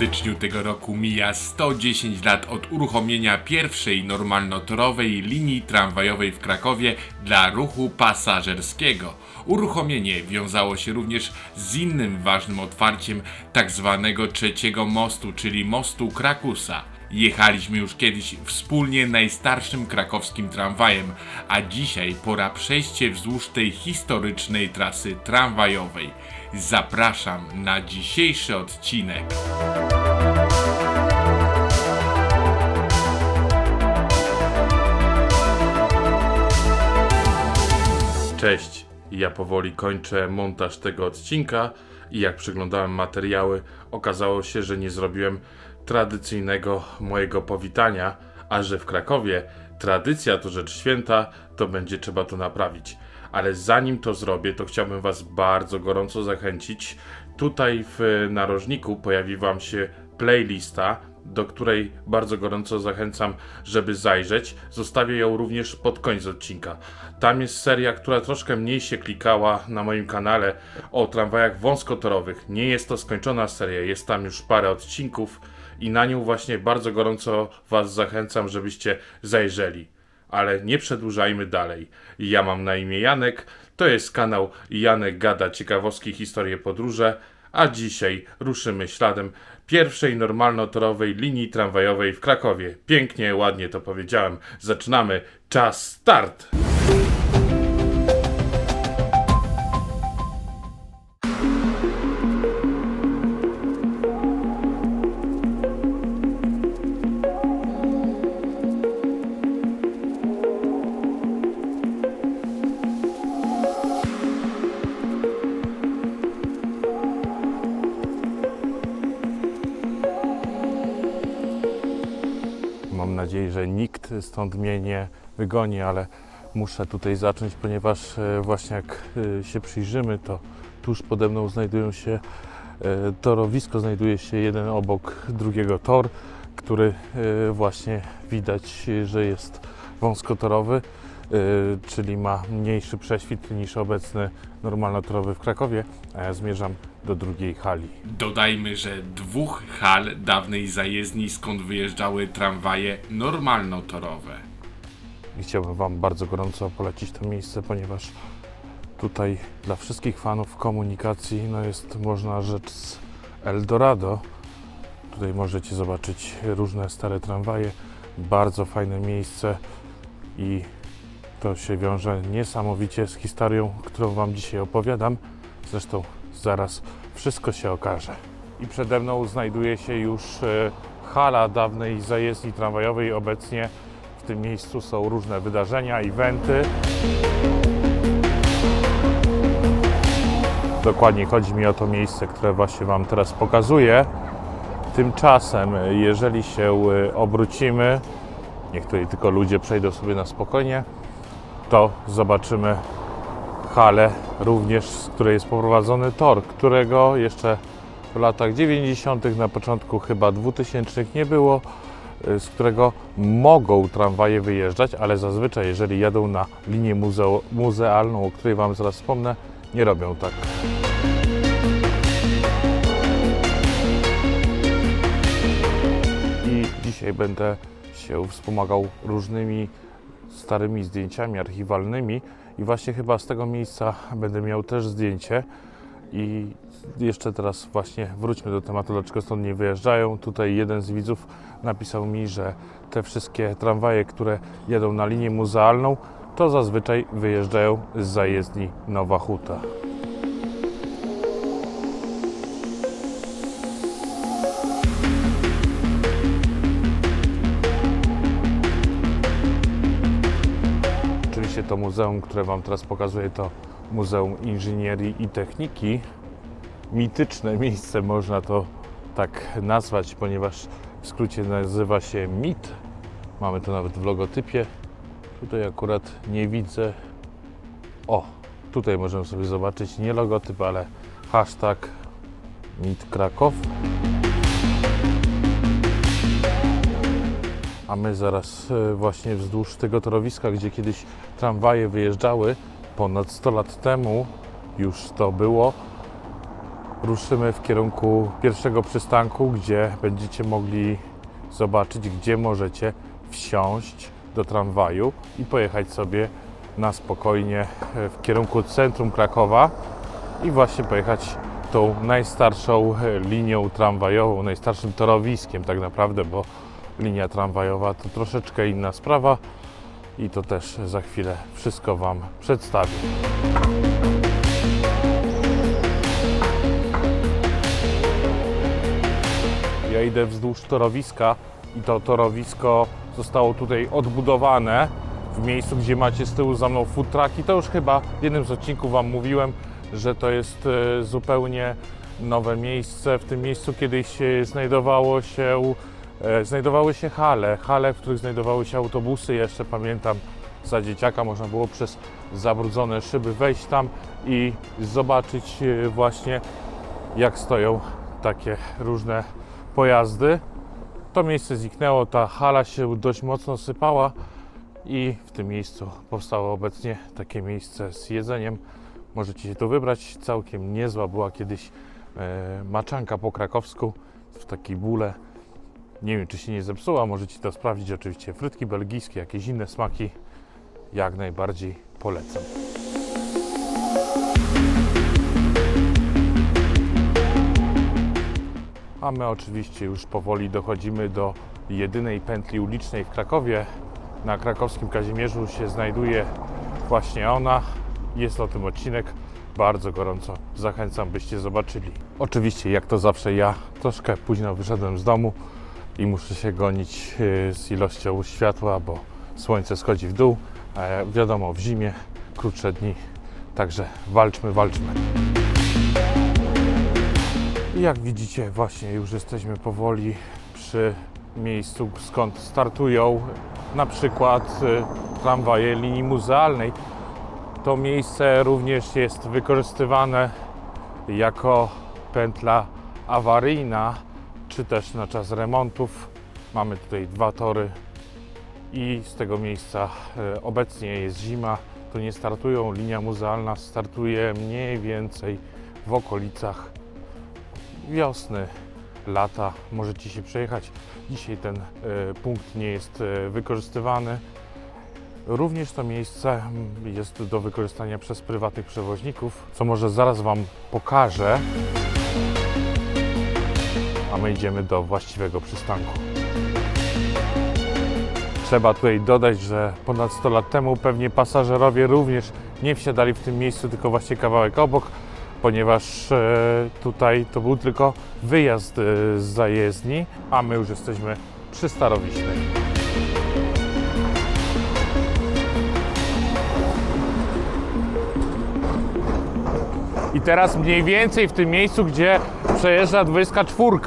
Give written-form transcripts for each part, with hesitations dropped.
styczniu tego roku mija 110 lat od uruchomienia pierwszej normalnotorowej linii tramwajowej w Krakowie dla ruchu pasażerskiego. Uruchomienie wiązało się również z innym ważnym otwarciem tzw. trzeciego mostu, czyli mostu Krakusa. Jechaliśmy już kiedyś wspólnie najstarszym krakowskim tramwajem, a dzisiaj pora przejście wzdłuż tej historycznej trasy tramwajowej. Zapraszam na dzisiejszy odcinek. Cześć, ja powoli kończę montaż tego odcinka i jak przeglądałem materiały, okazało się, że nie zrobiłem tradycyjnego mojego powitania, a że w Krakowie tradycja to rzecz święta, to będzie trzeba to naprawić. Ale zanim to zrobię, to chciałbym Was bardzo gorąco zachęcić. Tutaj w narożniku pojawi Wam się playlista, do której bardzo gorąco zachęcam, żeby zajrzeć. Zostawię ją również pod koniec odcinka. Tam jest seria, która troszkę mniej się klikała na moim kanale, o tramwajach wąskotorowych. Nie jest to skończona seria, jest tam już parę odcinków i na nią właśnie bardzo gorąco Was zachęcam, żebyście zajrzeli. Ale nie przedłużajmy dalej. Ja mam na imię Janek, to jest kanał Janek Gada Ciekawostki, Historie, Podróże, a dzisiaj ruszymy śladem pierwszej normalnotorowej linii tramwajowej w Krakowie. Pięknie, ładnie to powiedziałem. Zaczynamy. Czas start! Mam nadzieję, że nikt stąd mnie nie wygoni, ale muszę tutaj zacząć, ponieważ właśnie jak się przyjrzymy, to tuż pode mną znajdują się torowisko, znajduje się jeden obok drugiego tor, który właśnie widać, że jest wąskotorowy, czyli ma mniejszy prześwit niż obecny normalnotorowy w Krakowie, a ja zmierzam do drugiej hali. Dodajmy, że dwóch hal dawnej zajezdni, skąd wyjeżdżały tramwaje normalnotorowe. I chciałbym Wam bardzo gorąco polecić to miejsce, ponieważ tutaj dla wszystkich fanów komunikacji jest można rzecz z Eldorado. Tutaj możecie zobaczyć różne stare tramwaje, bardzo fajne miejsce i to się wiąże niesamowicie z historią, którą Wam dzisiaj opowiadam. Zresztą zaraz wszystko się okaże. I przede mną znajduje się już hala dawnej zajezdni tramwajowej. Obecnie w tym miejscu są różne wydarzenia, eventy. Dokładnie chodzi mi o to miejsce, które właśnie Wam teraz pokazuję. Tymczasem, jeżeli się obrócimy, niech tutaj tylko ludzie przejdą sobie na spokojnie, to zobaczymy halę również, z której jest poprowadzony tor, którego jeszcze w latach 90., na początku chyba 2000 nie było, z którego mogą tramwaje wyjeżdżać, ale zazwyczaj jeżeli jadą na linię muzealną, o której Wam zaraz wspomnę, nie robią tak. I dzisiaj będę się wspomagał różnymi starymi zdjęciami archiwalnymi i właśnie chyba z tego miejsca będę miał też zdjęcie. I jeszcze teraz właśnie wróćmy do tematu, dlaczego stąd nie wyjeżdżają. Tutaj jeden z widzów napisał mi, że te wszystkie tramwaje, które jedą na linię muzealną, to zazwyczaj wyjeżdżają z zajezdni Nowa Huta. To muzeum, które Wam teraz pokazuję, to Muzeum Inżynierii i Techniki. Mityczne miejsce, można to tak nazwać, ponieważ w skrócie nazywa się MIT. Mamy to nawet w logotypie. Tutaj akurat nie widzę. O, tutaj możemy sobie zobaczyć nie logotyp, ale hashtag MIT Kraków. A my zaraz właśnie wzdłuż tego torowiska, gdzie kiedyś tramwaje wyjeżdżały, ponad 100 lat temu już to było, ruszymy w kierunku pierwszego przystanku, gdzie będziecie mogli zobaczyć, gdzie możecie wsiąść do tramwaju i pojechać sobie na spokojnie w kierunku centrum Krakowa i właśnie pojechać tą najstarszą linią tramwajową, najstarszym torowiskiem tak naprawdę, bo linia tramwajowa to troszeczkę inna sprawa i to też za chwilę wszystko Wam przedstawię. Ja idę wzdłuż torowiska i to torowisko zostało tutaj odbudowane w miejscu, gdzie macie z tyłu za mną food trucki. To już chyba w jednym z odcinków Wam mówiłem, że to jest zupełnie nowe miejsce. W tym miejscu kiedyś znajdowały się hale, w których znajdowały się autobusy. Jeszcze pamiętam, za dzieciaka można było przez zabrudzone szyby wejść tam i zobaczyć właśnie, jak stoją takie różne pojazdy. To miejsce zniknęło, ta hala się dość mocno sypała i w tym miejscu powstało obecnie takie miejsce z jedzeniem. Możecie się tu wybrać, całkiem niezła była kiedyś maczanka po krakowsku w takiej bóle. Nie wiem, czy się nie zepsuła, możecie to sprawdzić. Oczywiście frytki belgijskie, jakieś inne smaki, jak najbardziej polecam. A my oczywiście już powoli dochodzimy do jedynej pętli ulicznej w Krakowie. Na krakowskim Kazimierzu się znajduje właśnie ona. Jest o tym odcinek. Bardzo gorąco zachęcam, byście zobaczyli. Oczywiście, jak to zawsze, ja troszkę późno wyszedłem z domu i muszę się gonić z ilością światła, bo słońce schodzi w dół. Wiadomo, w zimie krótsze dni, także walczmy. I jak widzicie, właśnie już jesteśmy powoli przy miejscu, skąd startują na przykład tramwaje linii muzealnej. To miejsce również jest wykorzystywane jako pętla awaryjna, czy też na czas remontów. Mamy tutaj 2 tory i z tego miejsca obecnie jest zima, to nie startują. Linia muzealna startuje mniej więcej w okolicach wiosny, lata. Możecie się przejechać. Dzisiaj ten punkt nie jest wykorzystywany. Również to miejsce jest do wykorzystania przez prywatnych przewoźników, co może zaraz Wam pokażę. A my idziemy do właściwego przystanku. Trzeba tutaj dodać, że ponad 100 lat temu pewnie pasażerowie również nie wsiadali w tym miejscu, tylko właśnie kawałek obok, ponieważ tutaj to był tylko wyjazd z zajezdni, a my już jesteśmy przy Starowiśnej. I teraz mniej więcej w tym miejscu, gdzie przejeżdża 24,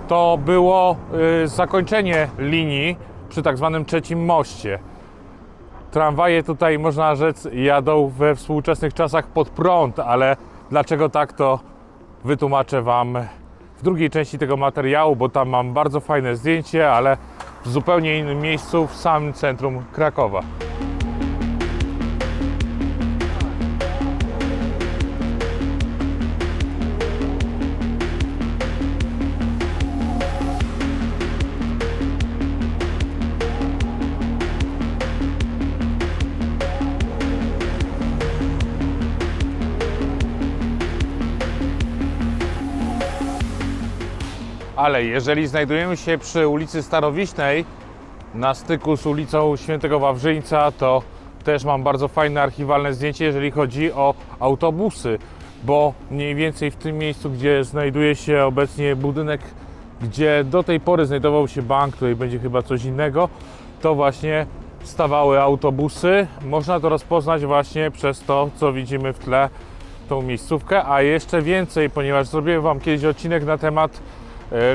to było zakończenie linii przy tak zwanym trzecim moście. Tramwaje tutaj, można rzec, jadą we współczesnych czasach pod prąd, ale dlaczego tak, to wytłumaczę Wam w drugiej części tego materiału, bo tam mam bardzo fajne zdjęcie, ale w zupełnie innym miejscu, w samym centrum Krakowa. Ale jeżeli znajdujemy się przy ulicy Starowiśnej, na styku z ulicą Świętego Wawrzyńca, to też mam bardzo fajne archiwalne zdjęcie, jeżeli chodzi o autobusy, bo mniej więcej w tym miejscu, gdzie znajduje się obecnie budynek, gdzie do tej pory znajdował się bank, tutaj będzie chyba coś innego, to właśnie stawały autobusy. Można to rozpoznać właśnie przez to, co widzimy w tle, tą miejscówkę, a jeszcze więcej, ponieważ zrobiłem Wam kiedyś odcinek na temat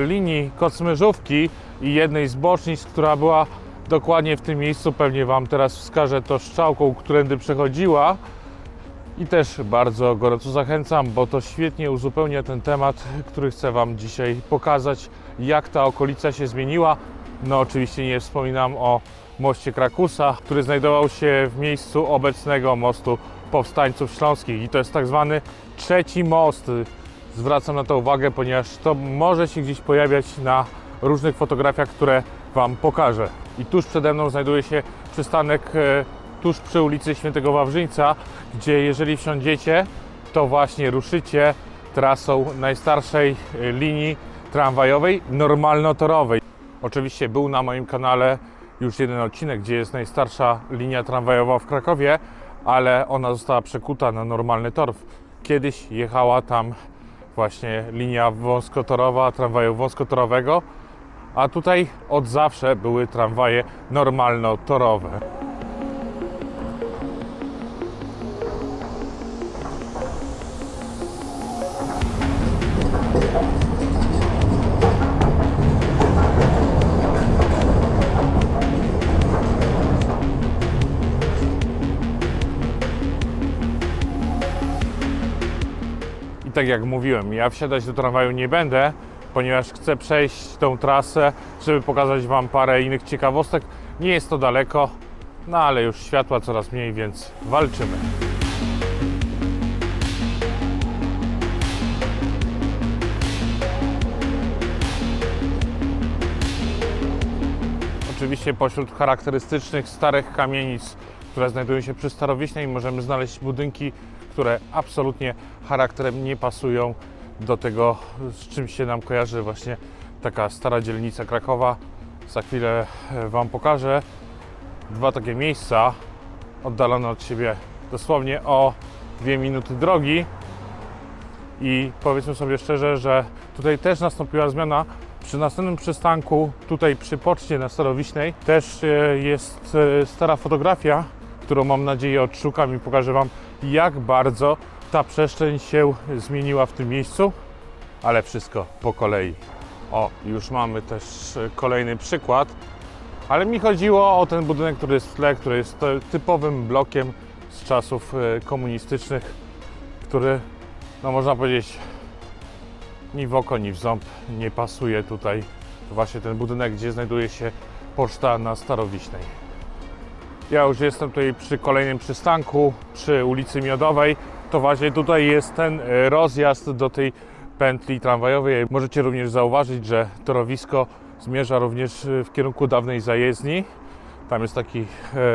linii Kocmyrzówki i jednej z bocznic, która była dokładnie w tym miejscu. Pewnie Wam teraz wskażę to strzałką, którędy przechodziła, i też bardzo gorąco zachęcam, bo to świetnie uzupełnia ten temat, który chcę Wam dzisiaj pokazać, jak ta okolica się zmieniła. No oczywiście nie wspominam o moście Krakusa, który znajdował się w miejscu obecnego mostu Powstańców Śląskich, i to jest tak zwany trzeci most. zwracam na to uwagę, ponieważ to może się gdzieś pojawiać na różnych fotografiach, które Wam pokażę. I tuż przede mną znajduje się przystanek tuż przy ulicy Świętego Wawrzyńca, gdzie jeżeli wsiądziecie, to właśnie ruszycie trasą najstarszej linii tramwajowej normalnotorowej. Oczywiście był na moim kanale już jeden odcinek, gdzie jest najstarsza linia tramwajowa w Krakowie, ale ona została przekuta na normalny tor. Kiedyś jechała tam właśnie linia wąskotorowa, tramwaju wąskotorowego, a tutaj od zawsze były tramwaje normalnotorowe. I tak jak mówiłem, ja wsiadać do tramwaju nie będę, ponieważ chcę przejść tą trasę, żeby pokazać Wam parę innych ciekawostek. Nie jest to daleko, no ale już światła coraz mniej, więc walczymy. Oczywiście pośród charakterystycznych starych kamienic, które znajdują się przy Starowiśnej, możemy znaleźć budynki, które absolutnie charakterem nie pasują do tego, z czym się nam kojarzy właśnie taka stara dzielnica Krakowa. Za chwilę Wam pokażę dwa takie miejsca oddalone od siebie dosłownie o 2 minuty drogi i powiedzmy sobie szczerze, że tutaj też nastąpiła zmiana. Przy następnym przystanku, tutaj przy poczcie na Starowiśnej, też jest stara fotografia, którą mam nadzieję odszukam i pokażę Wam, jak bardzo ta przestrzeń się zmieniła w tym miejscu, ale wszystko po kolei. O, już mamy też kolejny przykład, ale mi chodziło o ten budynek, który jest w tle, który jest typowym blokiem z czasów komunistycznych, który, no można powiedzieć, ni w oko, ni w ząb nie pasuje tutaj. To właśnie ten budynek, gdzie znajduje się poczta na Starowiśnej. Ja już jestem tutaj przy kolejnym przystanku, przy ulicy Miodowej. To właśnie tutaj jest ten rozjazd do tej pętli tramwajowej. Możecie również zauważyć, że torowisko zmierza również w kierunku dawnej zajezdni. Tam jest taki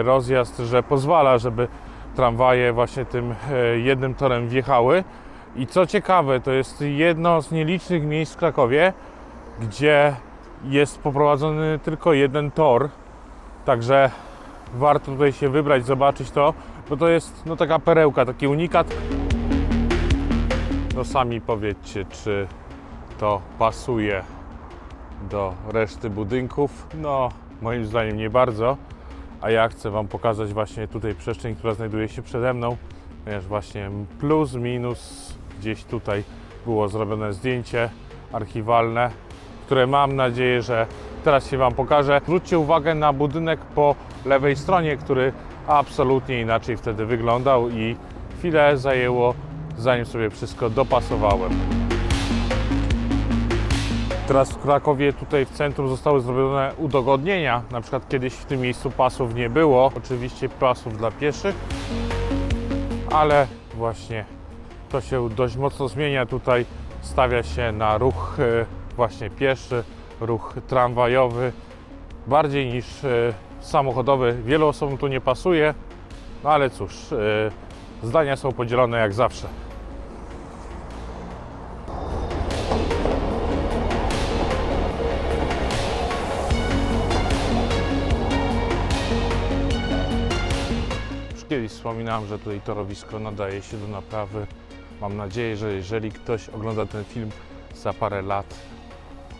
rozjazd, że pozwala, żeby tramwaje właśnie tym jednym torem wjechały. I co ciekawe, to jest jedno z nielicznych miejsc w Krakowie, gdzie jest poprowadzony tylko jeden tor. Także warto tutaj się wybrać, zobaczyć to, bo to jest no taka perełka, taki unikat. No sami powiedzcie, czy to pasuje do reszty budynków. No moim zdaniem nie bardzo, a ja chcę Wam pokazać właśnie tutaj przestrzeń, która znajduje się przede mną, ponieważ właśnie plus minus gdzieś tutaj było zrobione zdjęcie archiwalne, które mam nadzieję, że teraz się Wam pokażę. Zwróćcie uwagę na budynek po lewej stronie, który absolutnie inaczej wtedy wyglądał i chwilę zajęło, zanim sobie wszystko dopasowałem. Teraz w Krakowie, tutaj w centrum zostały zrobione udogodnienia. Na przykład kiedyś w tym miejscu pasów nie było. Oczywiście pasów dla pieszych, ale właśnie to się dość mocno zmienia. Tutaj stawia się na ruch właśnie pieszy, ruch tramwajowy bardziej niż samochodowy. Wielu osobom tu nie pasuje, no ale cóż, zdania są podzielone jak zawsze. Już kiedyś wspominałem, że tutaj torowisko nadaje się do naprawy. Mam nadzieję, że jeżeli ktoś ogląda ten film za parę lat,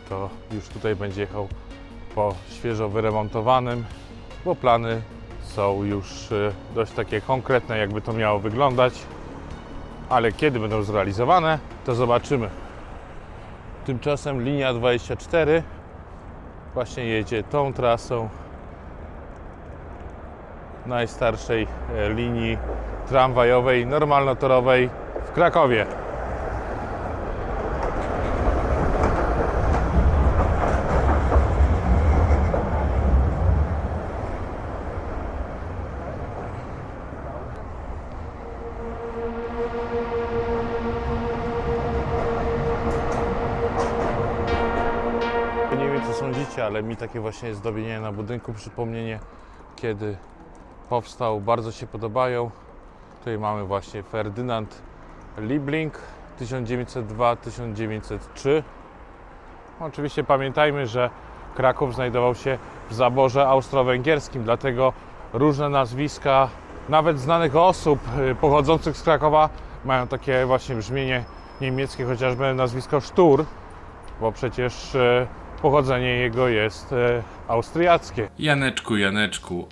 to już tutaj będzie jechał po świeżo wyremontowanym, bo plany są już dość takie konkretne, jakby to miało wyglądać, ale kiedy będą zrealizowane, to zobaczymy. Tymczasem linia 24 właśnie jedzie tą trasą najstarszej linii tramwajowej, normalnotorowej w Krakowie. sądzicie, ale mi takie właśnie zdobienie na budynku, przypomnienie, kiedy powstał, bardzo się podobają. Tutaj mamy właśnie Ferdynand Liebling 1902-1903. Oczywiście pamiętajmy, że Kraków znajdował się w zaborze austro-węgierskim, dlatego różne nazwiska, nawet znanych osób pochodzących z Krakowa, mają takie właśnie brzmienie niemieckie, chociażby nazwisko Sztur, bo przecież pochodzenie jego jest austriackie. Janeczku,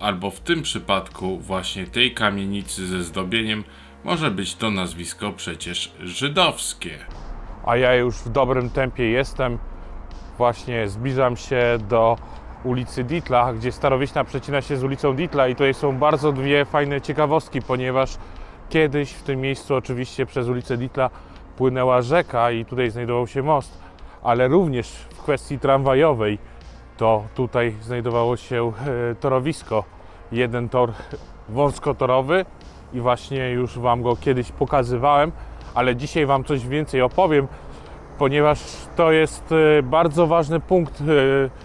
albo w tym przypadku właśnie tej kamienicy ze zdobieniem może być to nazwisko przecież żydowskie. A ja już w dobrym tempie jestem. Właśnie zbliżam się do ulicy Dietla, gdzie Starowiśna przecina się z ulicą Dietla i tutaj są bardzo dwie fajne ciekawostki, ponieważ kiedyś w tym miejscu oczywiście przez ulicę Dietla płynęła rzeka i tutaj znajdował się most, ale również w kwestii tramwajowej to tutaj znajdowało się torowisko. Jeden tor wąskotorowy i właśnie już Wam go kiedyś pokazywałem, ale dzisiaj Wam coś więcej opowiem, ponieważ to jest bardzo ważny punkt,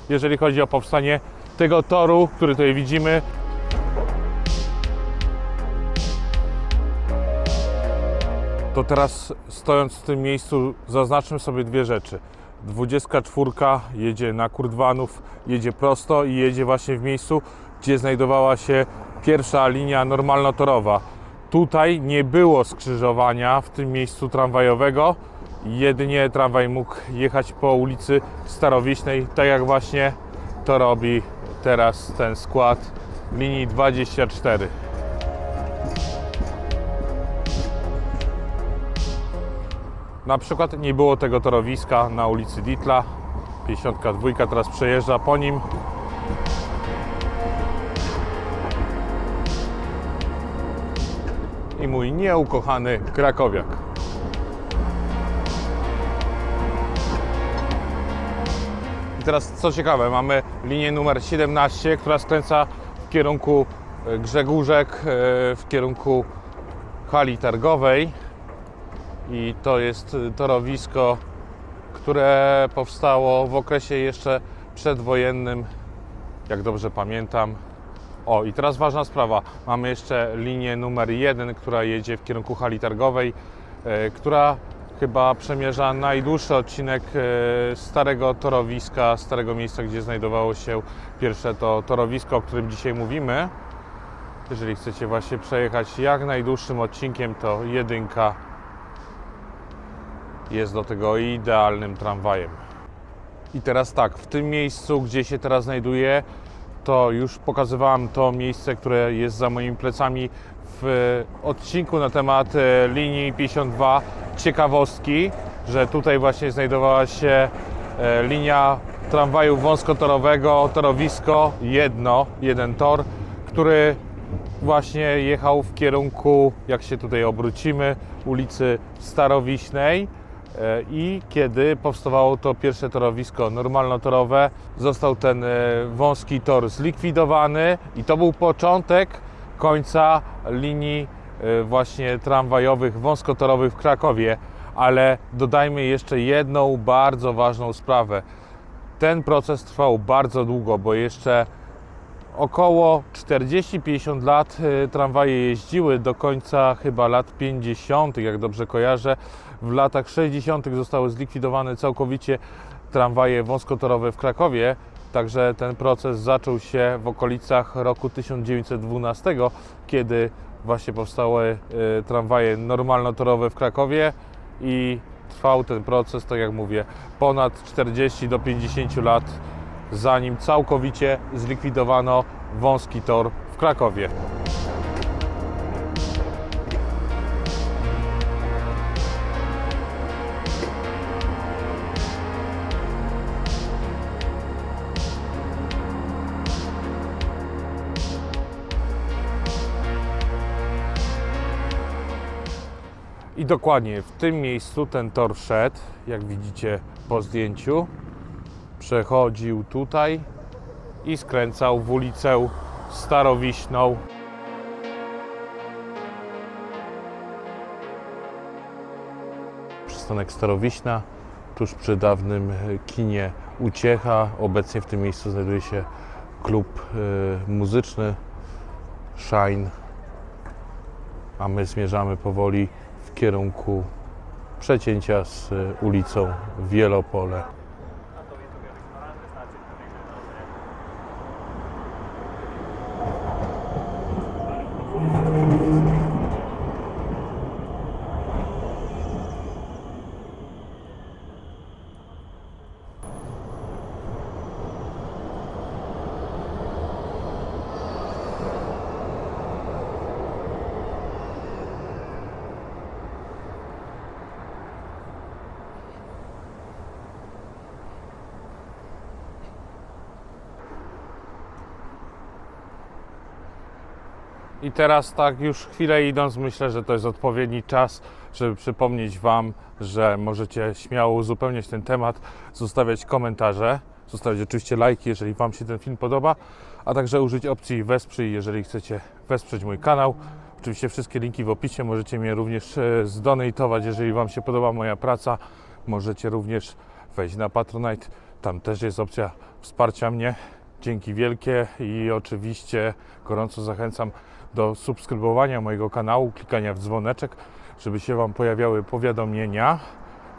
jeżeli chodzi o powstanie tego toru, który tutaj widzimy. To teraz, stojąc w tym miejscu, zaznaczmy sobie dwie rzeczy. 24 jedzie na Kurdwanów, jedzie prosto i jedzie właśnie w miejscu, gdzie znajdowała się pierwsza linia normalnotorowa. Tutaj nie było skrzyżowania w tym miejscu tramwajowego, jedynie tramwaj mógł jechać po ulicy Starowiśnej, tak jak właśnie to robi teraz ten skład linii 24. Na przykład nie było tego torowiska na ulicy Dietla. 52 teraz przejeżdża po nim. I mój nieukochany krakowiak. I teraz co ciekawe, mamy linię numer 17, która skręca w kierunku Grzegórzek, w kierunku hali targowej. I to jest torowisko, które powstało w okresie jeszcze przedwojennym, jak dobrze pamiętam. O, i teraz ważna sprawa. Mamy jeszcze linię numer 1, która jedzie w kierunku hali targowej, która chyba przemierza najdłuższy odcinek starego torowiska, starego miejsca, gdzie znajdowało się pierwsze to torowisko, o którym dzisiaj mówimy. Jeżeli chcecie właśnie przejechać jak najdłuższym odcinkiem, to jedynka jest do tego idealnym tramwajem. I teraz tak, w tym miejscu, gdzie się teraz znajduję, to już pokazywałem to miejsce, które jest za moimi plecami w odcinku na temat linii 52. Ciekawostki, że tutaj właśnie znajdowała się linia tramwaju wąskotorowego, torowisko, jeden tor, który właśnie jechał w kierunku, jak się tutaj obrócimy, ulicy Starowiśnej. I kiedy powstawało to pierwsze torowisko normalnotorowe, został ten wąski tor zlikwidowany i to był początek końca linii właśnie tramwajowych, wąskotorowych w Krakowie. Ale dodajmy jeszcze jedną bardzo ważną sprawę. Ten proces trwał bardzo długo, bo jeszcze około 40-50 lat tramwaje jeździły, do końca chyba lat 50., jak dobrze kojarzę. W latach 60. zostały zlikwidowane całkowicie tramwaje wąskotorowe w Krakowie, także ten proces zaczął się w okolicach roku 1912, kiedy właśnie powstały tramwaje normalnotorowe w Krakowie i trwał ten proces, tak jak mówię, ponad 40 do 50 lat, zanim całkowicie zlikwidowano wąski tor w Krakowie. I dokładnie w tym miejscu ten tor szedł, jak widzicie po zdjęciu, przechodził tutaj i skręcał w ulicę Starowiśną. Przystanek Starowiśna, tuż przy dawnym kinie uciecha. Obecnie w tym miejscu znajduje się klub muzyczny Shine, a my zmierzamy powoli w kierunku przecięcia z ulicą Wielopole. I teraz tak już chwilę idąc, myślę, że to jest odpowiedni czas, żeby przypomnieć Wam, że możecie śmiało uzupełniać ten temat, zostawiać komentarze, zostawiać oczywiście lajki, jeżeli Wam się ten film podoba, a także użyć opcji wesprzyj, jeżeli chcecie wesprzeć mój kanał. Oczywiście wszystkie linki w opisie, możecie mnie również zdonatować, jeżeli Wam się podoba moja praca. Możecie również wejść na Patronite, tam też jest opcja wsparcia mnie. Dzięki wielkie i oczywiście gorąco zachęcam do subskrybowania mojego kanału, klikania w dzwoneczek, żeby się Wam pojawiały powiadomienia.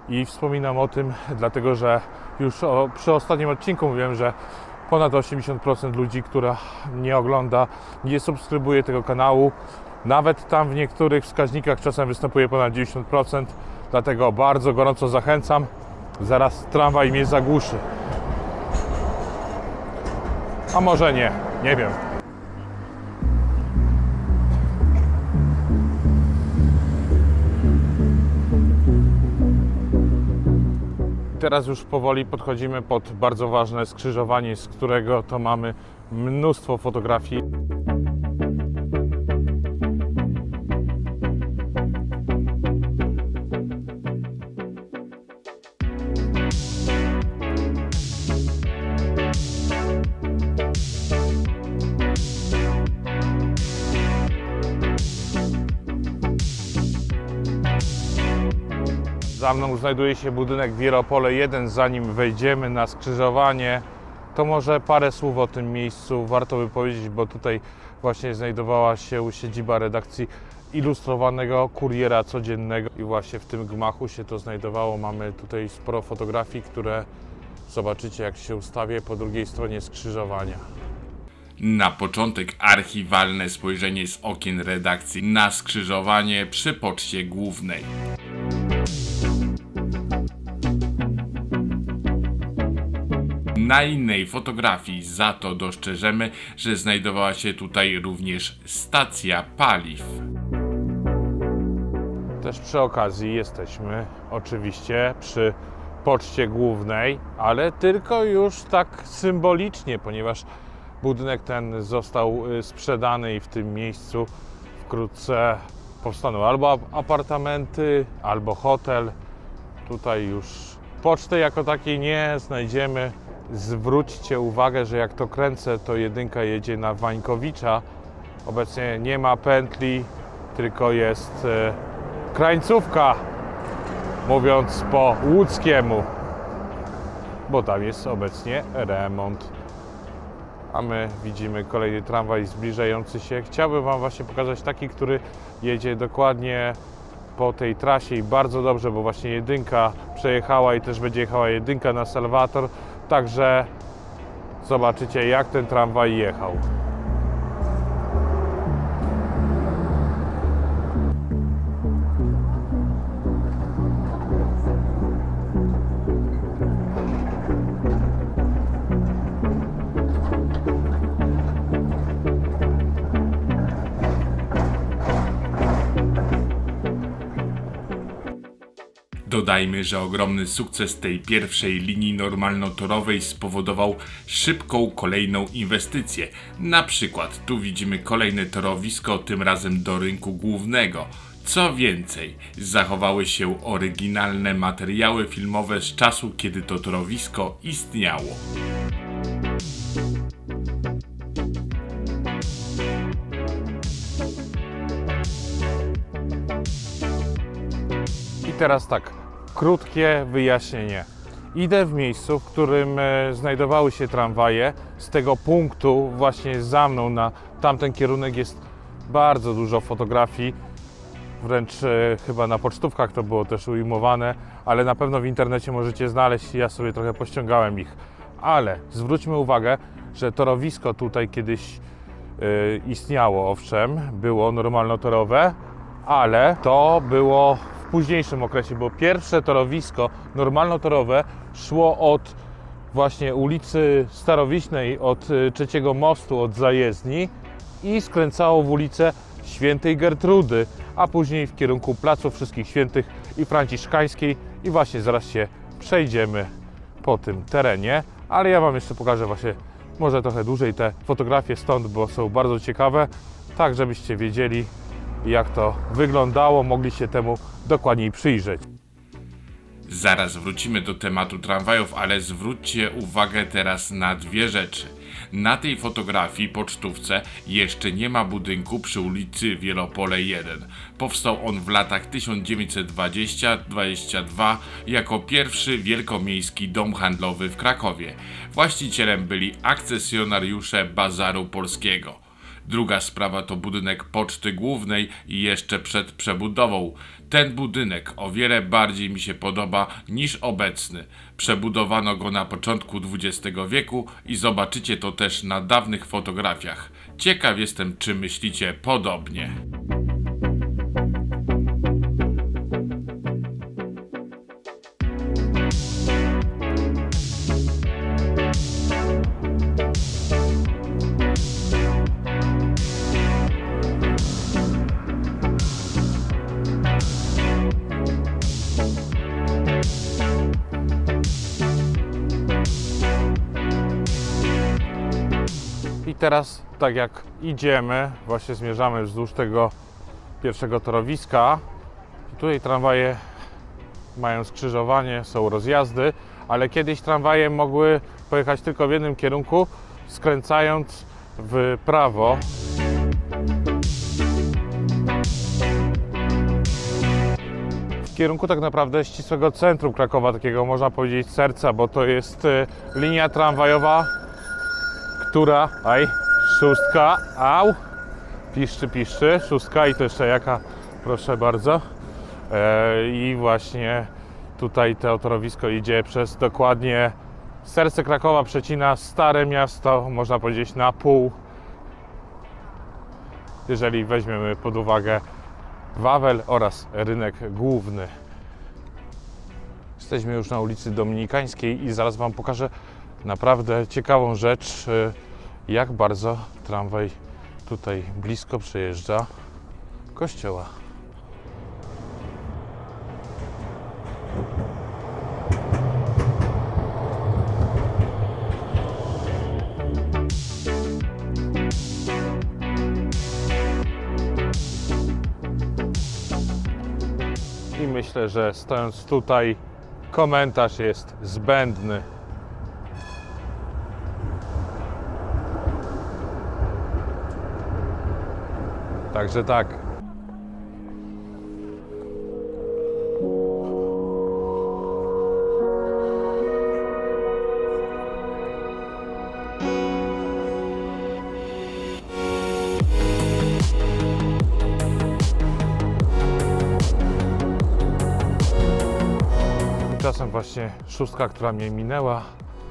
I wspominam o tym, dlatego że już przy ostatnim odcinku mówiłem, że ponad 80% ludzi, która mnie ogląda, nie subskrybuje tego kanału. Nawet tam w niektórych wskaźnikach czasem występuje ponad 90%, dlatego bardzo gorąco zachęcam. Zaraz tramwaj mnie zagłuszy. A może nie, nie wiem. Teraz już powoli podchodzimy pod bardzo ważne skrzyżowanie, z którego to mamy mnóstwo fotografii. Za mną znajduje się budynek Wielopole 1. Zanim wejdziemy na skrzyżowanie, to może parę słów o tym miejscu warto by powiedzieć, bo tutaj właśnie znajdowała się siedziba redakcji Ilustrowanego Kuriera Codziennego i właśnie w tym gmachu się to znajdowało. Mamy tutaj sporo fotografii, które zobaczycie, jak się ustawię po drugiej stronie skrzyżowania. Na początek archiwalne spojrzenie z okien redakcji na skrzyżowanie przy Poczcie Głównej. Na innej fotografii za to dostrzeżemy, że znajdowała się tutaj również stacja paliw. Też przy okazji jesteśmy oczywiście przy Poczcie Głównej, ale tylko już tak symbolicznie, ponieważ budynek ten został sprzedany i w tym miejscu wkrótce powstaną albo apartamenty, albo hotel. Tutaj już poczty jako takiej nie znajdziemy. Zwróćcie uwagę, że jak to kręcę, to jedynka jedzie na Wańkowicza. Obecnie nie ma pętli, tylko jest krańcówka, mówiąc po łódzkiemu, bo tam jest obecnie remont. A my widzimy kolejny tramwaj zbliżający się. Chciałbym Wam właśnie pokazać taki, który jedzie dokładnie po tej trasie i bardzo dobrze, bo właśnie jedynka przejechała i też będzie jechała jedynka na Salwator. Także zobaczycie, jak ten tramwaj jechał. Dodajmy, że ogromny sukces tej pierwszej linii normalnotorowej spowodował szybką kolejną inwestycję. Na przykład tu widzimy kolejne torowisko, tym razem do rynku głównego. Co więcej, zachowały się oryginalne materiały filmowe z czasu, kiedy to torowisko istniało. I teraz tak, krótkie wyjaśnienie. Idę w miejscu, w którym znajdowały się tramwaje. Z tego punktu właśnie za mną na tamten kierunek jest bardzo dużo fotografii. Wręcz chyba na pocztówkach to było też ujmowane, ale na pewno w internecie możecie znaleźć. Ja sobie trochę pościągałem ich. Ale zwróćmy uwagę, że torowisko tutaj kiedyś istniało, owszem, było normalnotorowe, ale to było w późniejszym okresie, bo pierwsze torowisko normalnotorowe szło od właśnie ulicy Starowiśnej, od Trzeciego Mostu, od zajezdni i skręcało w ulicę Świętej Gertrudy, a później w kierunku Placu Wszystkich Świętych i Franciszkańskiej i właśnie zaraz się przejdziemy po tym terenie, ale ja Wam jeszcze pokażę właśnie może trochę dłużej te fotografie stąd, bo są bardzo ciekawe, tak żebyście wiedzieli, jak to wyglądało, mogli się temu dokładniej przyjrzeć. Zaraz wrócimy do tematu tramwajów, ale zwróćcie uwagę teraz na dwie rzeczy. Na tej fotografii pocztówce jeszcze nie ma budynku przy ulicy Wielopole 1. Powstał on w latach 1920-22 jako pierwszy wielkomiejski dom handlowy w Krakowie. Właścicielem byli akcesjonariusze Bazaru Polskiego. Druga sprawa to budynek Poczty Głównej i jeszcze przed przebudową. Ten budynek o wiele bardziej mi się podoba niż obecny. Przebudowano go na początku XX wieku i zobaczycie to też na dawnych fotografiach. Ciekaw jestem, czy myślicie podobnie. I teraz, tak jak idziemy, właśnie zmierzamy wzdłuż tego pierwszego torowiska. I tutaj tramwaje mają skrzyżowanie, są rozjazdy, ale kiedyś tramwaje mogły pojechać tylko w jednym kierunku, skręcając w prawo. W kierunku tak naprawdę ścisłego centrum Krakowa, takiego można powiedzieć serca, bo to jest linia tramwajowa, która, szóstka, piszczy, szóstka i to jeszcze jaka, proszę bardzo. I właśnie tutaj to torowisko idzie przez dokładnie serce Krakowa, przecina Stare Miasto, można powiedzieć na pół, jeżeli weźmiemy pod uwagę Wawel oraz rynek główny. Jesteśmy już na ulicy Dominikańskiej i zaraz Wam pokażę naprawdę ciekawą rzecz, jak bardzo tramwaj tutaj blisko przejeżdża kościoła. I myślę, że stojąc tutaj, komentarz jest zbędny. Także tak. Tymczasem właśnie szóstka, która mnie minęła,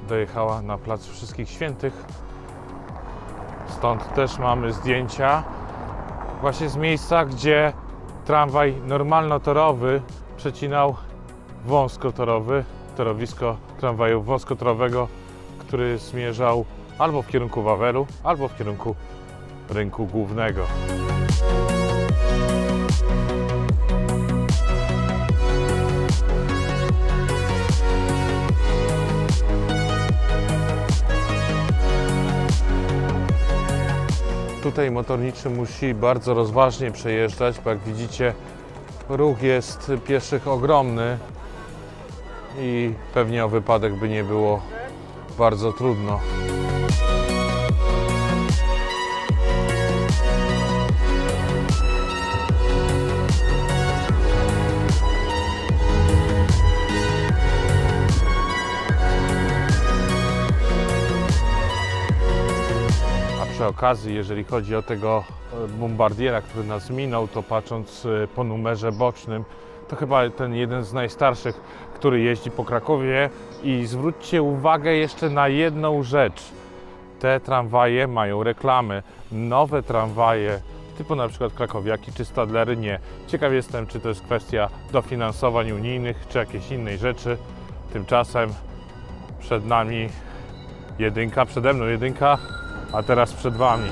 dojechała na Plac Wszystkich Świętych. Stąd też mamy zdjęcia właśnie z miejsca, gdzie tramwaj normalnotorowy przecinał wąskotorowy, torowisko tramwaju wąskotorowego, który zmierzał albo w kierunku Wawelu, albo w kierunku rynku głównego. Tutaj motorniczy musi bardzo rozważnie przejeżdżać, bo jak widzicie, ruch jest pieszych ogromny i pewnie o wypadek by nie było bardzo trudno. okazji, jeżeli chodzi o tego bombardiera, który nas minął, to patrząc po numerze bocznym, to chyba ten jeden z najstarszych, który jeździ po Krakowie. I zwróćcie uwagę jeszcze na jedną rzecz. Te tramwaje mają reklamy. Nowe tramwaje typu na przykład krakowiaki czy stadlery nie. Ciekaw jestem, czy to jest kwestia dofinansowań unijnych, czy jakiejś innej rzeczy. Tymczasem przed nami jedynka, przede mną jedynka, a teraz przed wami.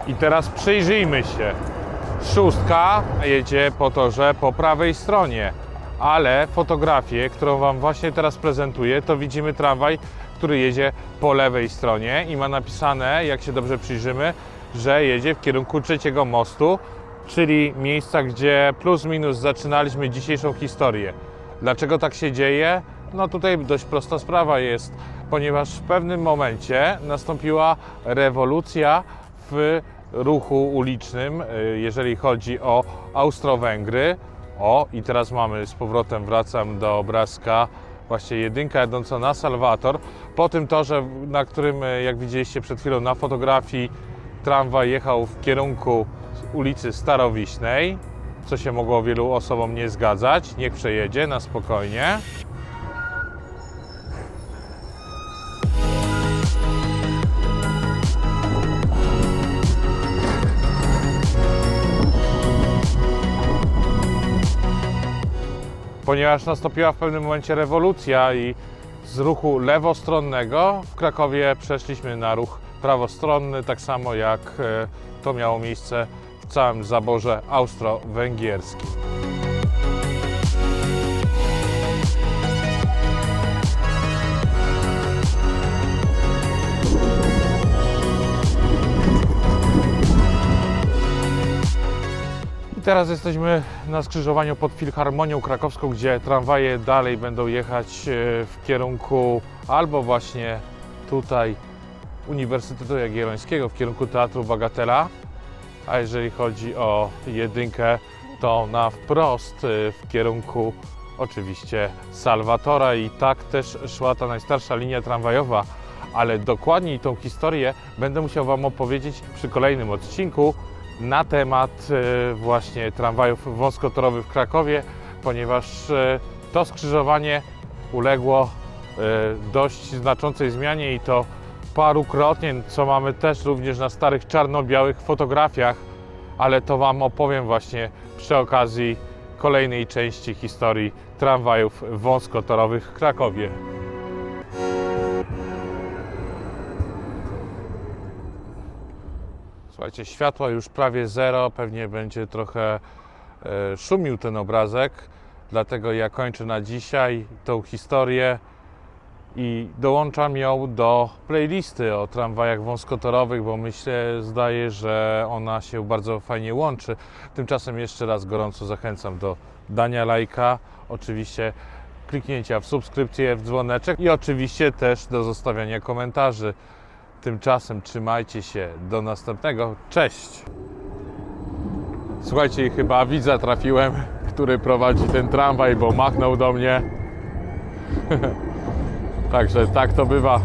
I teraz przyjrzyjmy się. Szóstka jedzie po torze po prawej stronie, ale fotografię, którą wam właśnie teraz prezentuję, to widzimy tramwaj, który jedzie po lewej stronie i ma napisane, jak się dobrze przyjrzymy, że jedzie w kierunku trzeciego mostu, czyli miejsca, gdzie plus minus zaczynaliśmy dzisiejszą historię. Dlaczego tak się dzieje? No tutaj dość prosta sprawa jest, ponieważ w pewnym momencie nastąpiła rewolucja w ruchu ulicznym, jeżeli chodzi o Austro-Węgry. O, i teraz mamy z powrotem, wracam do obrazka, właśnie jedynka jadąca na Salvator. Po tym torze, na którym, jak widzieliście przed chwilą na fotografii, tramwaj jechał w kierunku ulicy Starowiśnej, co się mogło wielu osobom nie zgadzać. Niech przejedzie na spokojnie. Ponieważ nastąpiła w pewnym momencie rewolucja i z ruchu lewostronnego w Krakowie przeszliśmy na ruch prawostronny, tak samo jak to miało miejsce w całym zaborze austro-węgierskim. Teraz jesteśmy na skrzyżowaniu pod Filharmonią Krakowską, gdzie tramwaje dalej będą jechać w kierunku albo właśnie tutaj Uniwersytetu Jagiellońskiego, w kierunku Teatru Bagatela, a jeżeli chodzi o jedynkę, to na wprost w kierunku oczywiście Salvatora i tak też szła ta najstarsza linia tramwajowa, ale dokładniej tą historię będę musiał wam opowiedzieć przy kolejnym odcinku na temat właśnie tramwajów wąskotorowych w Krakowie, ponieważ to skrzyżowanie uległo dość znaczącej zmianie i to parukrotnie, co mamy też również na starych czarno-białych fotografiach, ale to wam opowiem właśnie przy okazji kolejnej części historii tramwajów wąskotorowych w Krakowie. Słuchajcie, światła już prawie zero, pewnie będzie trochę szumił ten obrazek, dlatego ja kończę na dzisiaj tą historię i dołączam ją do playlisty o tramwajach wąskotorowych, bo zdaje, że ona się bardzo fajnie łączy. Tymczasem jeszcze raz gorąco zachęcam do dania lajka, oczywiście kliknięcia w subskrypcję, w dzwoneczek i oczywiście też do zostawiania komentarzy. Tymczasem trzymajcie się, do następnego, cześć! Słuchajcie, chyba widza trafiłem, który prowadzi ten tramwaj, bo machnął do mnie. Także tak to bywa.